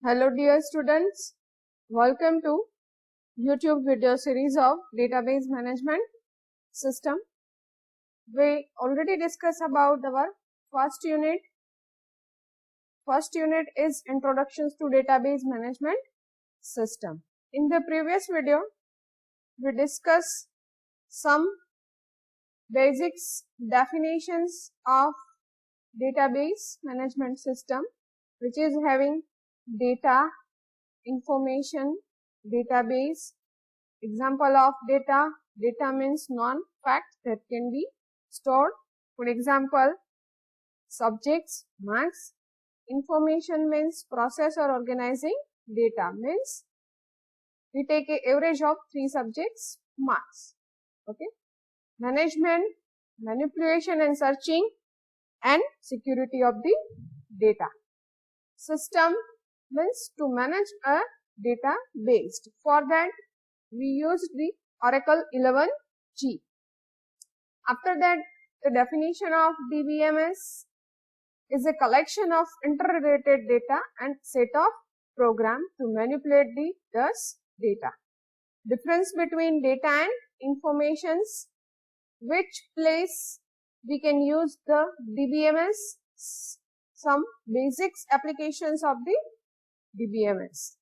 Hello dear students, welcome to YouTube video series of database management system. We already discussed about our first unit. First unit is introductions to database management system. In the previous video, we discussed some basics definitions of database management system, which is having data, information, database. Example of data. Data means non-fact that can be stored. For example, subjects, marks. Information means process or organizing. Data means we take an average of 3 subjects, marks. Okay. Management, manipulation and searching, and security of the data. System means to manage a database. For that, we used the Oracle 11g. After that, the definition of DBMS is a collection of interrelated data and set of program to manipulate the data. Difference between data and informations, which place we can use the DBMS, some basics applications of the DBMS.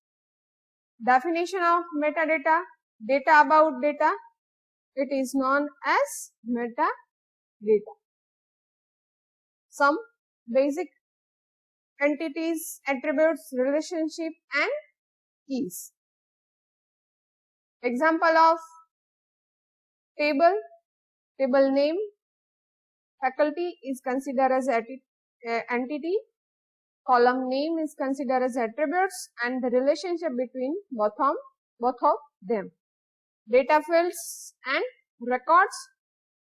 Definition of metadata, data about data, it is known as metadata. Some basic entities, attributes, relationship and keys. Example of table, table name, faculty is considered as entity, column name is considered as attributes, and the relationship between both of them. Data fields and records,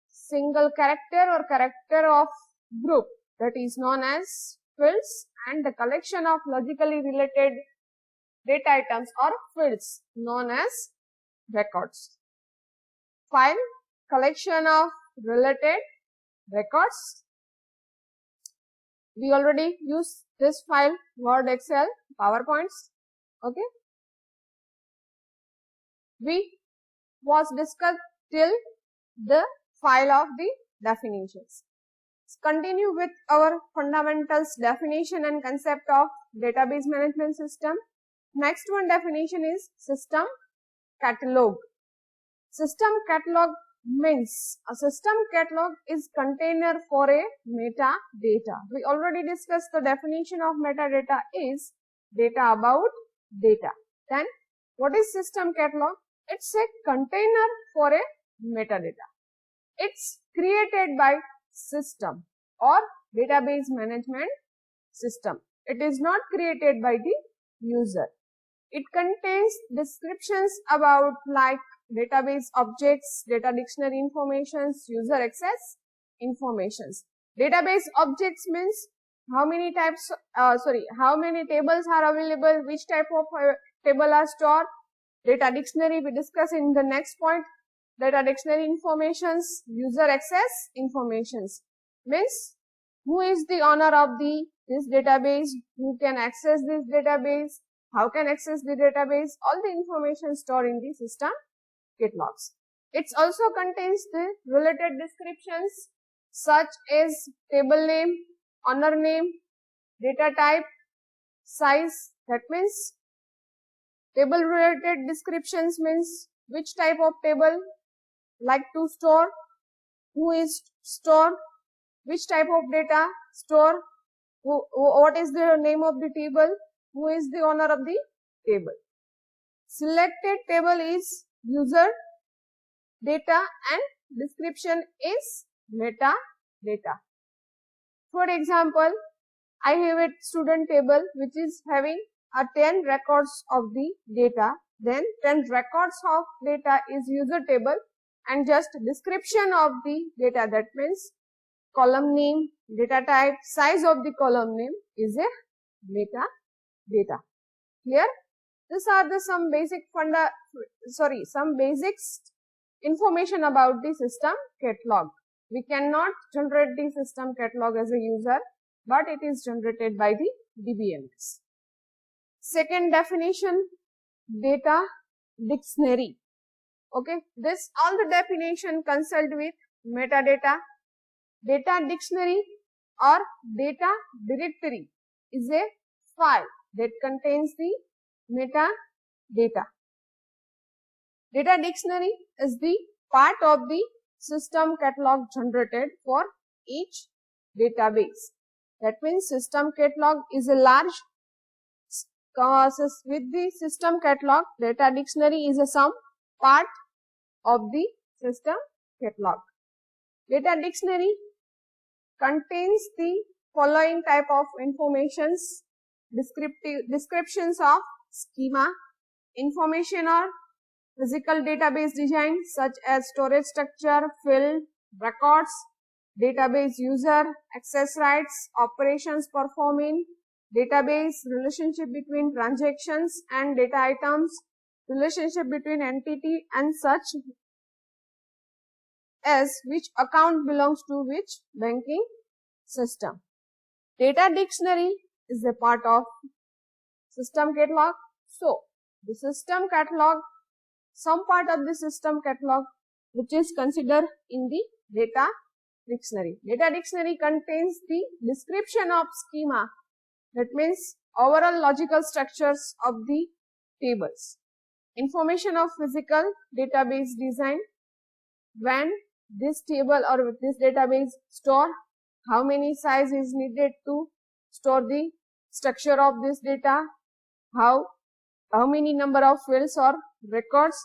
single character or character of group, that is known as fields, and the collection of logically related data items or fields known as records. File, collection of related records. We already used this file, Word, Excel, PowerPoints. Okay. We was discussed till the file of the definitions. Let's continue with our fundamentals definition and concept of database management system. Next one definition is system catalog. System catalog means a system catalog is container for a metadata. We already discussed the definition of metadata is data about data. Then what is system catalog? It's a container for a metadata. It's created by system or database management system. It is not created by the user. It contains descriptions about like database objects, data dictionary informations, user access informations. Database objects means how many types, how many tables are available, which type of table are stored. Data dictionary we discuss in the next point. Data dictionary informations, user access informations means who is the owner of this database, who can access this database, how can access the database, all the information stored in the system catalogs. It also contains the related descriptions such as table name, owner name, data type, size. That means table related descriptions means which type of table like to store, who is stored, which type of data store, what is the name of the table, who is the owner of the table. Selected table is user data and description is metadata. For example, I have a student table which is having 10 records of the data, then 10 records of data is user table and just description of the data, that means column name, data type, size of the column name is a metadata. Here, these are the some basics information about the system catalog. We cannot generate the system catalog as a user, but it is generated by the DBMS. Second definition, data dictionary. Okay, this all the definition consult with metadata. Data dictionary or data directory is a file that contains the metadata. Data dictionary is the part of the system catalog generated for each database. That means system catalog is a large with the system catalog. Data dictionary is a some part of the system catalog. Data dictionary contains the following type of informations: descriptions of schema, information or physical database design such as storage structure, field, records, database user, access rights, operations performing, database, relationship between transactions and data items, relationship between entity and such as which account belongs to which banking system. Data dictionary is a part of system catalog. So, the system catalog, some part of the system catalog which is considered in the data dictionary. Data dictionary contains the description of schema, that means overall logical structures of the tables, information of physical database design, when this table or this database store, how many size is needed to store the structure of this data, how many number of fields or records,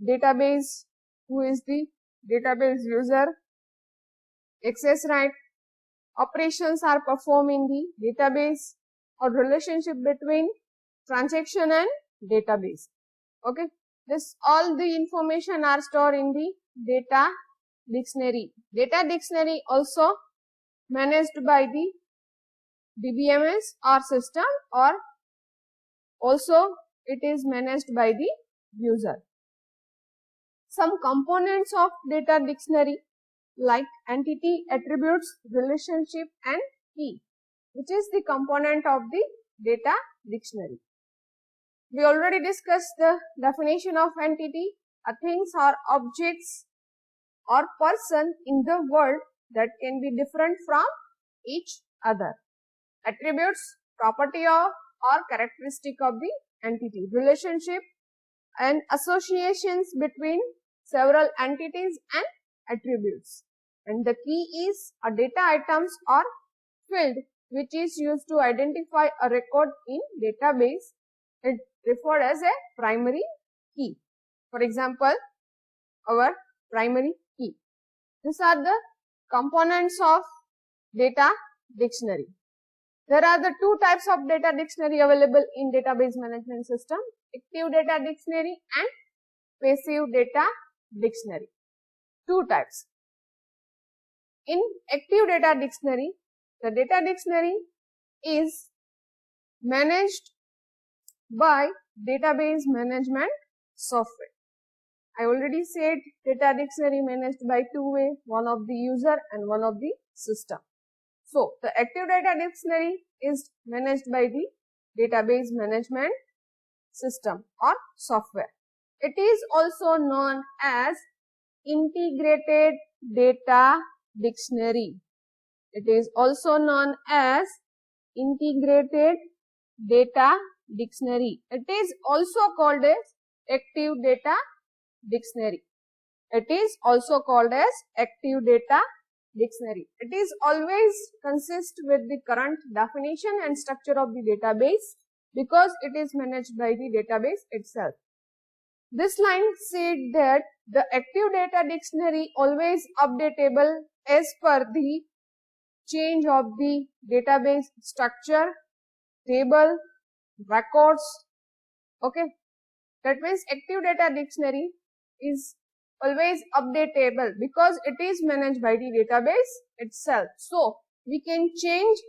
database, who is the database user, access right, operations are performed in the database, or relationship between transaction and database. Okay, this all the information are stored in the data dictionary. Data dictionary also managed by the DBMS or system, or also it is managed by the user. Some components of data dictionary like entity, attributes, relationship and key, which is the component of the data dictionary. We already discussed the definition of entity, a things or objects or person in the world that can be different from each other. Attributes, property of or characteristic of the entity. Relationship and associations between several entities and attributes. And the key is a data items or field which is used to identify a record in database. It referred as a primary key. For example, our primary key. These are the components of data dictionary. There are the two types of data dictionary available in database management system: active data dictionary and passive data dictionary. Two types. In active data dictionary, the data dictionary is managed by database management software. I already said data dictionary managed by two ways, one of the user and one of the system. So, the active data dictionary is managed by the database management system or software. It is also known as integrated data dictionary. It is also known as integrated data dictionary. It is also called as active data dictionary. It is also called as active data dictionary. It is always consist with the current definition and structure of the database because it is managed by the database itself. This line said that the active data dictionary always updatable as per the change of the database structure, table, records. Okay, that means active data dictionary is always updatable because it is managed by the database itself. So, we can change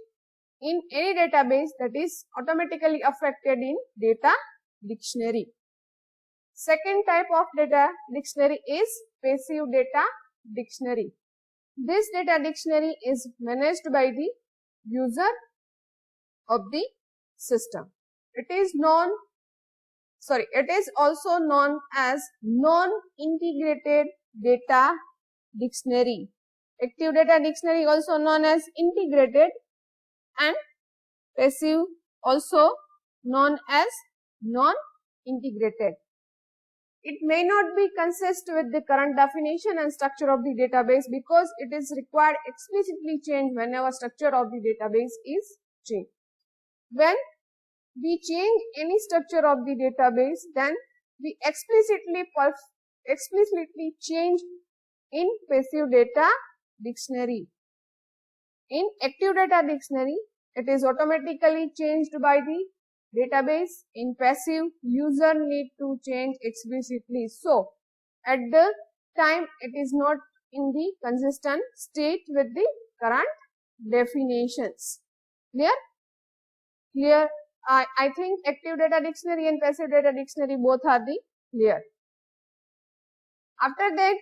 in any database that is automatically affected in data dictionary. Second type of data dictionary is passive data dictionary. This data dictionary is managed by the user of the system. It is also known as non-integrated data dictionary. Active data dictionary also known as integrated, and passive also known as non-integrated. It may not be consistent with the current definition and structure of the database because it is required explicitly change whenever structure of the database is changed. When we change any structure of the database, then we explicitly change in passive data dictionary. In active data dictionary, it is automatically changed by the database. In passive, user need to change explicitly. So, at the time it is not in the consistent state with the current definitions. Clear? I think active data dictionary and passive data dictionary both are the clear. After that,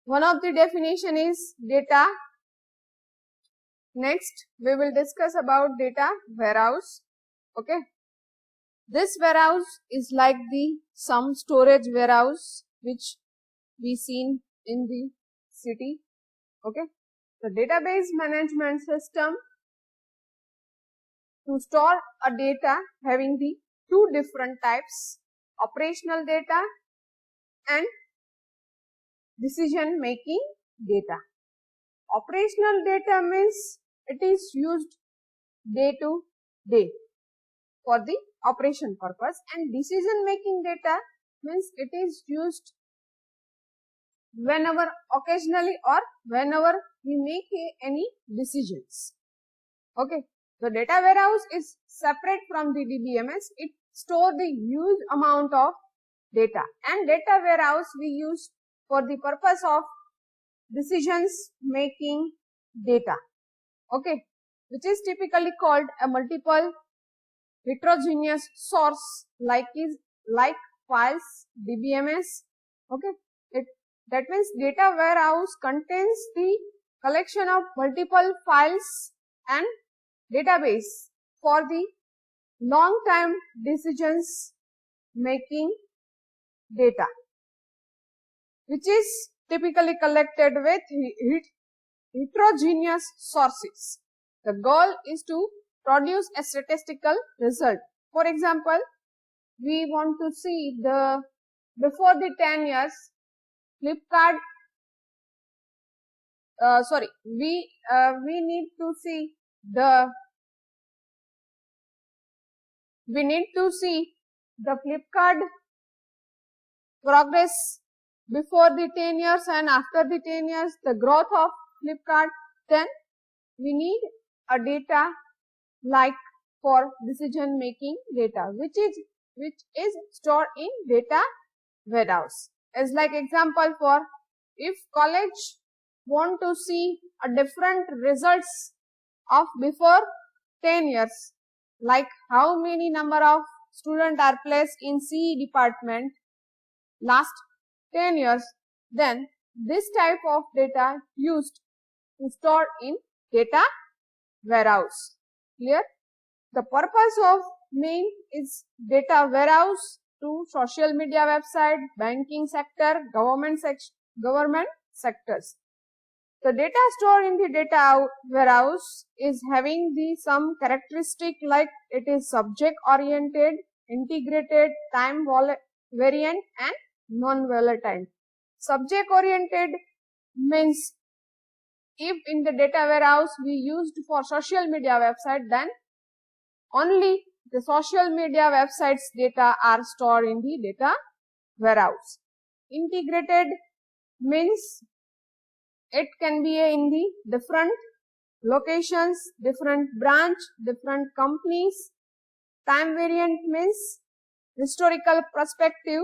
one of the definition is data. Next, we will discuss about data warehouse. Okay. This warehouse is like some storage warehouse which we seen in the city. Okay. The database management system to store a data having the two different types, operational data and decision making data. Operational data means it is used day to day for the operation purpose, and decision making data means it is used whenever, occasionally, or whenever we make any decisions. Okay. The data warehouse is separate from the DBMS. It stores the huge amount of data, and data warehouse we use for the purpose of decisions making data. Okay, which is typically called a multiple heterogeneous source like files, DBMS. Okay, that means data warehouse contains the collection of multiple files and database for the long time decisions making data, which is typically collected with heterogeneous sources. The goal is to produce a statistical result. For example, we want to see before the 10 years Flipkart, we need to see the Flipkart progress before the 10 years and after the 10 years, the growth of Flipkart. Then we need a data like for decision making data, which is stored in data warehouse. As like example, for if college want to see a different results of before 10 years, like how many number of students are placed in CE department last 10 years, then this type of data used to store in data warehouse. Clear? The purpose of main is data warehouse to social media website, banking sector, government sectors. The data stored in the data warehouse is having some characteristic like it is subject oriented, integrated, time variant and non-volatile. Subject oriented means if in the data warehouse we used for social media website, then only the social media websites data are stored in the data warehouse. Integrated means it can be in the different locations, different branch, different companies. Time variant means historical perspective.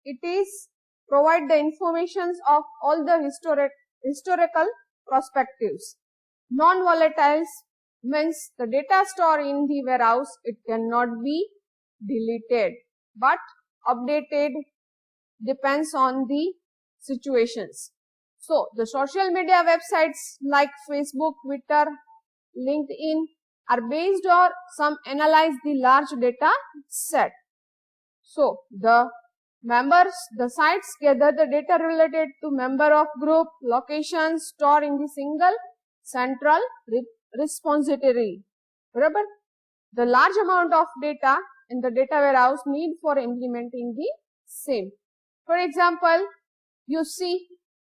It is provide the informations of all the historical perspectives. Non-volatiles means the data stored in the warehouse, it cannot be deleted but updated depends on the situations. So, the social media websites like Facebook, Twitter, LinkedIn are based on some analyze the large data set. So the members, the sites gather the data related to member of group, locations, store in the single central repository. Remember, the large amount of data in the data warehouse need for implementing the same. For example, you see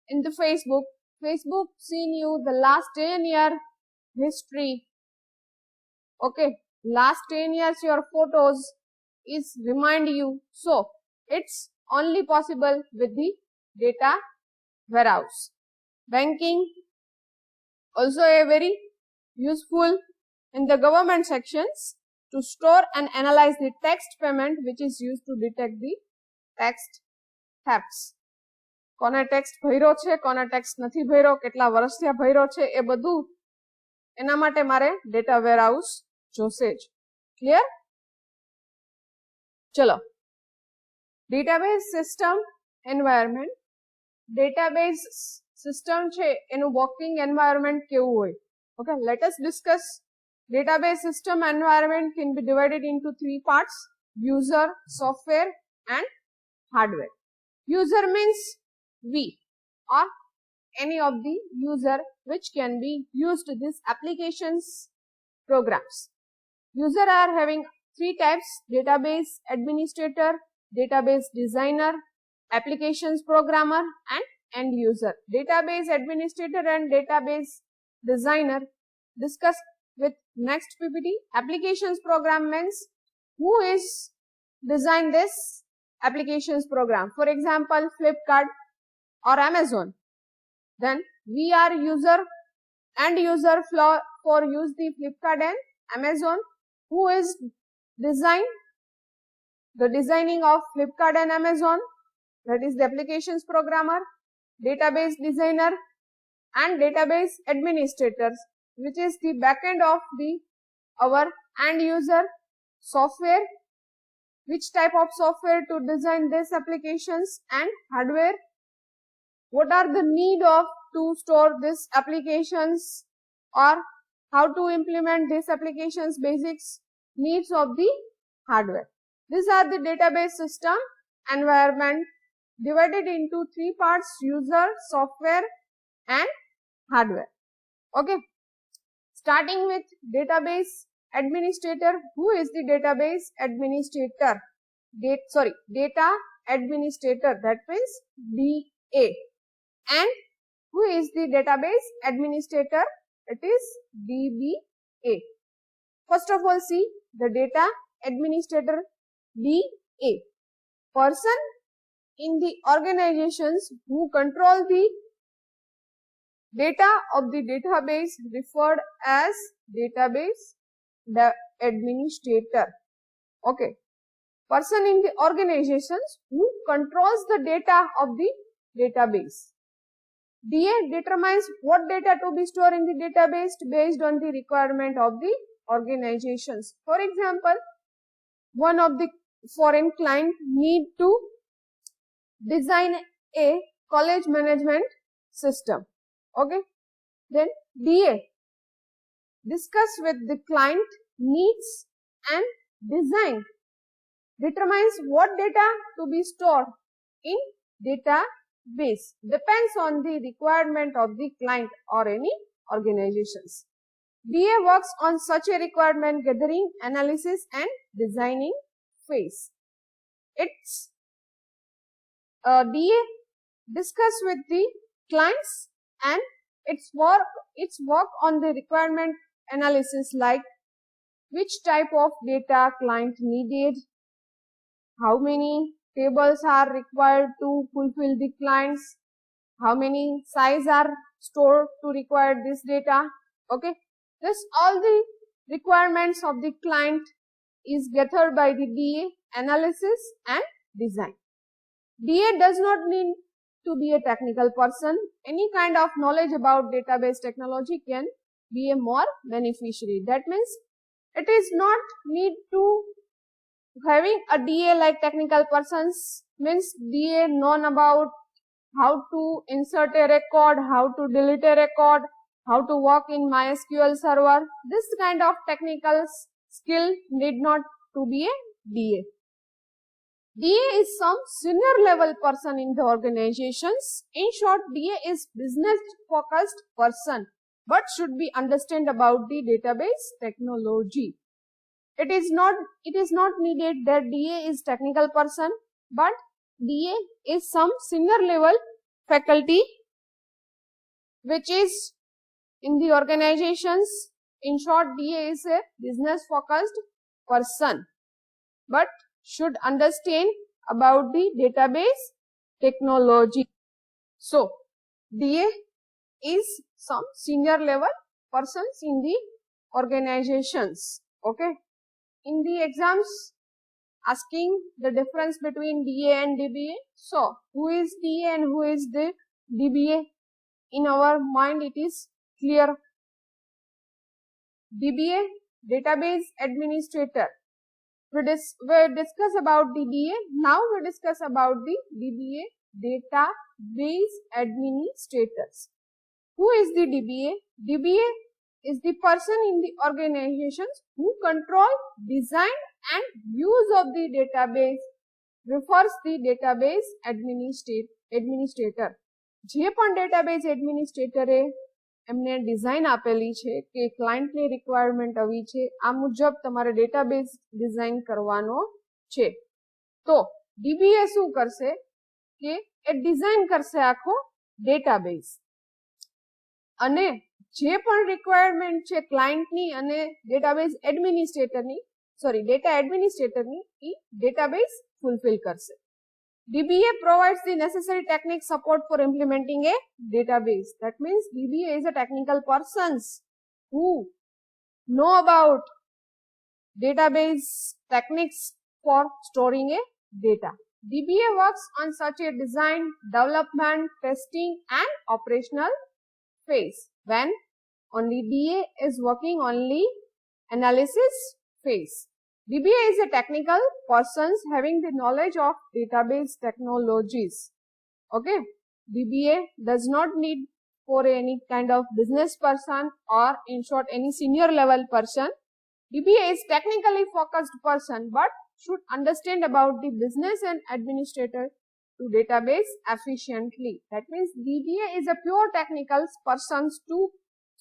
in the Facebook seen you the last 10 year history. Okay, last 10 years your photos is remind you. So it's only possible with the data warehouse. Banking also a very useful in the government sections to store and analyze the text payment which is used to detect the text thefts. કોને text ભર્યો છે, કોને text નથી ભર્યો, કેટલા વર્ષથી ભર્યો છે, એ બધું એના માટે મારે ડેટા વેરહાઉસ જોશે જ. ક્લિયર? ચલો, database system environment. Database system છે એનું વર્કિંગ એન્વાયરમેન્ટ કેવું હોય? Okay, let us discuss. Database system environment can be divided into three parts: user, software and hardware. User means we or any of the user which can be used these applications programs. User are having three types: database administrator, database designer, applications programmer and end user. Database administrator and database designer discussed with next PPT. Applications program means who is design this applications program. For example, Flipkart or Amazon. Then we are user and user for use the Flipkart and Amazon. Who is the designing of Flipkart and Amazon? That is the applications programmer, database designer and database administrators, which is the backend of our end user. Software, which type of software to design these applications, and hardware, what are the need of to store these applications or how to implement these applications, basics needs of the hardware. These are the database system environment divided into three parts: user, software and hardware. Okay. Starting with database administrator. Who is the database administrator? Data administrator, that means DA. And who is the database administrator? It is DBA. First of all, see the data administrator DA. Person in the organizations who control the data of the database referred as database administrator. Okay. Person in the organizations who controls the data of the database. DA determines what data to be stored in the database based on the requirement of the organizations. For example, one of the foreign client need to design a college management system. Okay, then DA discuss with the client needs and design, determines what data to be stored in database, depends on the requirement of the client or any organizations. DA works on such a requirement gathering, analysis and designing phase. It's DA discuss with the clients and its work on the requirement analysis, like which type of data client needed, how many tables are required to fulfill the clients, how many size are stored to require this data. Okay, this all the requirements of the client is gathered by the DA, analysis and design. DA does not need to be a technical person. Any kind of knowledge about database technology can be a more beneficiary. That means it is not need to having a DA like technical persons, means DA known about how to insert a record, how to delete a record, how to work in MySQL server. This kind of technical skill need not to be a DA. DA is some senior level person in the organizations. In short, DA is business focused person, but should be understand about the database technology. It is not needed that DA is technical person, but DA is some senior level faculty which is in the organizations. In short, DA is a business focused person, but should understand about the database technology. So, DA is some senior level persons in the organizations. Okay. In the exams, asking the difference between DA and DBA. So, who is DA and who is the DBA? In our mind, it is clear. DBA, database administrator. We discuss about the DA. Now we discuss about the DBA, database administrators. Who is the DBA? DBA is the person in the organizations who control, design and use of the database. Refers the database administrator. જે પણ database administrator એમને design આપેલી છે કે ક્લાયન્ટની requirement આવી છે, આ મુજબ તમારે ડેટાબેઝ ડિઝાઇન કરવાનો છે. તો DBA શું કરશે કે એ ડિઝાઇન કરશે આખો ડેટાબેઝ અને જે પણ રિક્વાયરમેન્ટ છે ક્લાયન્ટની અને ડેટાબેઝ એડમિનિસ્ટ્રેટરની ડેટા એડમિનિસ્ટ્રેટરની એ ડેટાબેઝ ફુલફિલ કરશે. DBA provides the necessary technique support for implementing a database. That means DBA is a technical persons who know about database techniques for storing a data. DBA works on such a design, development, testing and operational phase. When only DA is working only analysis phase. DBA is a technical persons having the knowledge of database technologies. Okay. DBA does not need for any kind of business person or in short any senior level person. DBA is technically focused person but should understand about the business and administrator to database efficiently. That means DBA is a pure technical persons to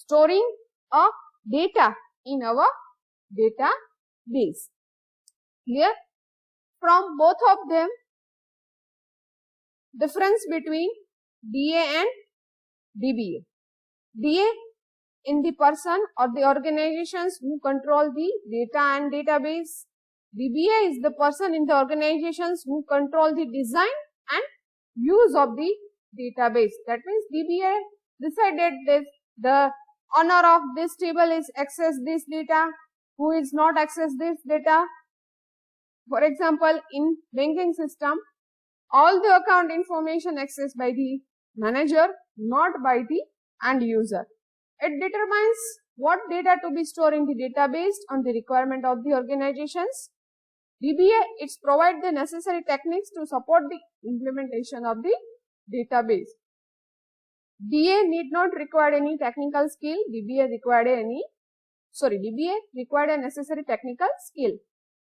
storing a data in our database. Clear? From both of them, difference between DA and DBA. DA in the person or the organizations who control the data and database. DBA is the person in the organizations who control the design and use of the database. That means DBA decided that the owner of this table is access this data, who is not access this data. For example, in banking system, all the account information accessed by the manager, not by the end user. It determines what data to be stored in the database on the requirement of the organizations. DBA, it provides the necessary techniques to support the implementation of the database. DA need not require any technical skill. DBA required a necessary technical skill.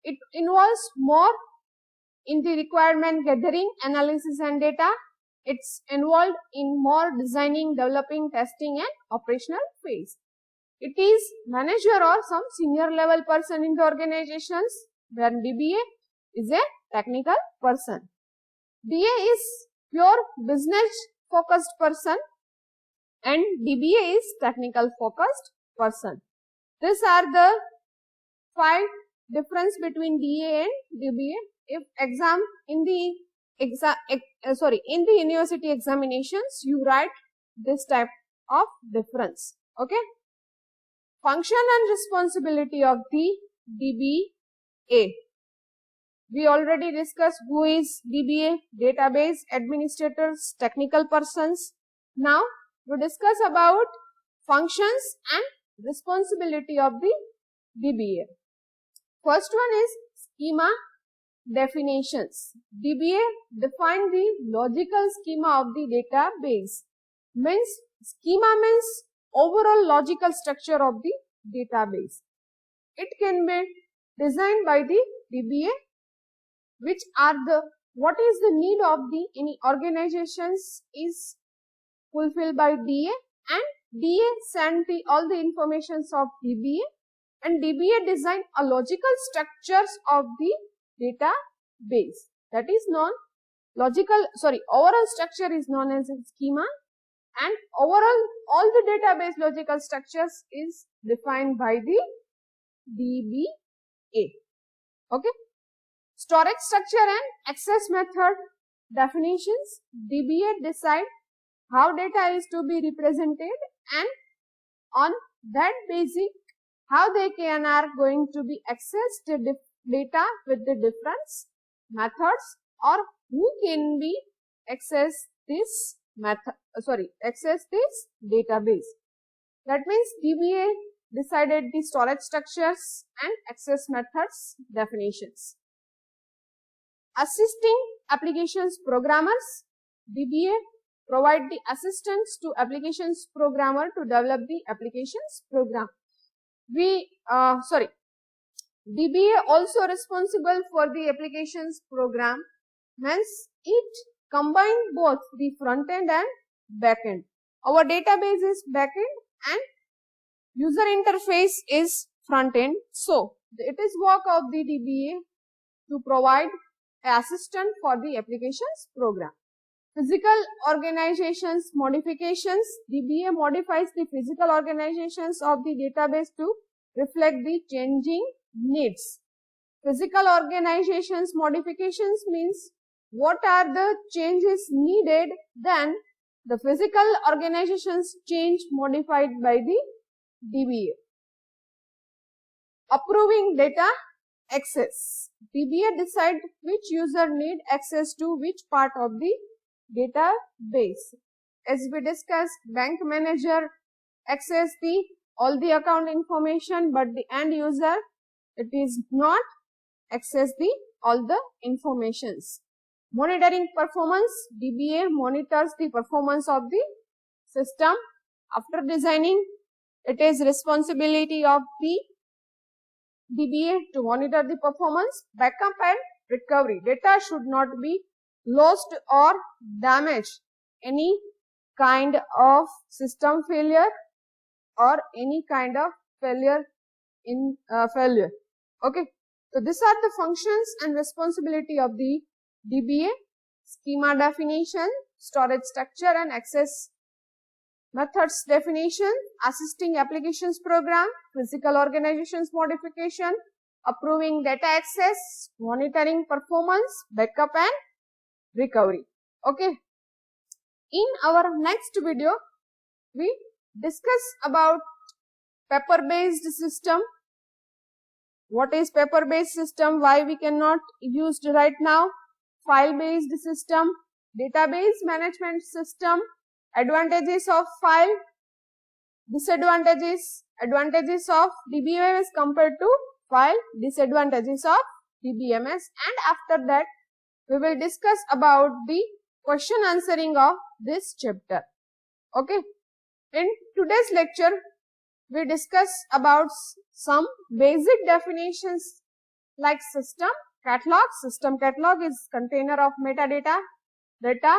It involves more in the requirement gathering, analysis and data. It's involved in more designing, developing, testing and operational phase. It is manager or some senior level person in the organizations, where DBA is a technical person. DA is pure business focused person and DBA is technical focused person. These are the 5 difference between DA and DBA. If exam in the university examinations, you write this type of difference. Okay. Function and responsibility of the DBA. We already discussed who is DBA, database administrators, technical persons. Now we discuss about functions and responsibility of the DBA. First one is schema definitions. DBA define the logical schema of the database. Means schema means overall logical structure of the database. It can be designed by the DBA, which are the what is the need of the any organizations is fulfilled by DA, and DA send the all the informations of DBA, and DBA design a logical structures of the database. That is known overall structure is known as a schema, and overall all the database logical structures is defined by the DBA. Okay. Storage structure and access method definitions. DBA decide how data is to be represented, and on that basis how they are going to be accessed data with the different methods, or who can be access this database. That means DBA decided the storage structures and access methods definitions. Assisting applications programmers. DBA provide the assistance to applications programmer to develop the applications program. DBA also responsible for the applications program, hence it combine both the front end and back end. Our database is back end and user interface is front end. So it is work of the DBA to provide assistant for the applications program. Physical organizations modifications. DBA modifies the physical organizations of the database to reflect the changing needs. Physical organizations modifications means what are the changes needed, then the physical organizations change modified by the DBA. Approving data access. DBA decide which user need access to which part of the database. As we discussed, bank manager access all the account information, but the end user it is not access all the informations. Monitoring performance. DBA monitors the performance of the system. After designing, it is responsibility of the DBA to monitor the performance. Backup and recovery. Data should not be lost or damaged. Any kind of system failure or any kind of failure. Okay. So these are the functions and responsibility of the DBA. Schema definition, storage structure and access methods definition, assisting applications program, physical organizations modification, approving data access, monitoring performance, backup and recovery. Okay. In our next video, we discuss about paper-based system. What is paper-based system? Why we cannot use right now? File-based system, database management system, advantages of file, disadvantages, advantages of DBMS compared to file, disadvantages of DBMS, and after that we will discuss about the question answering of this chapter. Okay. In today's lecture, we discuss about some basic definitions like system catalog. System catalog is container of metadata, data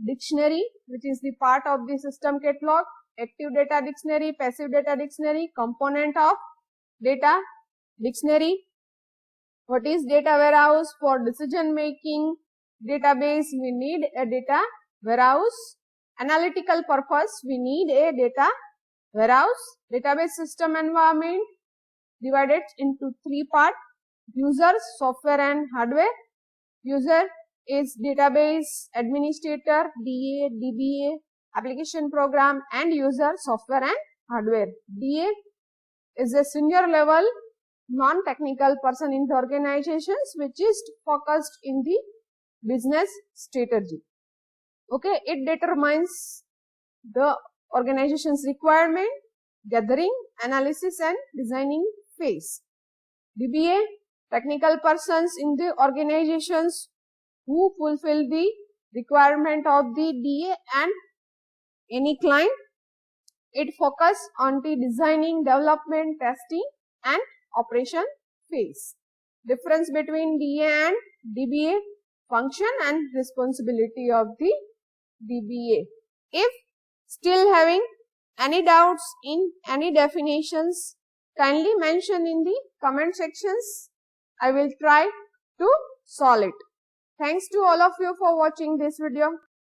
dictionary, which is the part of the system catalog, active data dictionary, passive data dictionary, component of data dictionary. What is data warehouse? For decision making database, we need a data warehouse. Analytical purpose, we need a data warehouse. Database system environment divided into three parts: users, software and hardware. User is database administrator, DA, DBA, application program, and user, software and hardware. DA is a senior level non-technical person in the organizations which is focused in the business strategy. Okay, it determines the organization's requirement, gathering, analysis and designing phase. DBA, technical persons in the organizations who fulfill the requirement of the DA and any client. It focuses on the designing, development, testing and operation phase. Difference between DA and DBA, function and responsibility of the DBA. If still having any doubts in any definitions, kindly mention in the comment sections. I will try to solve it. Thanks to all of you for watching this video.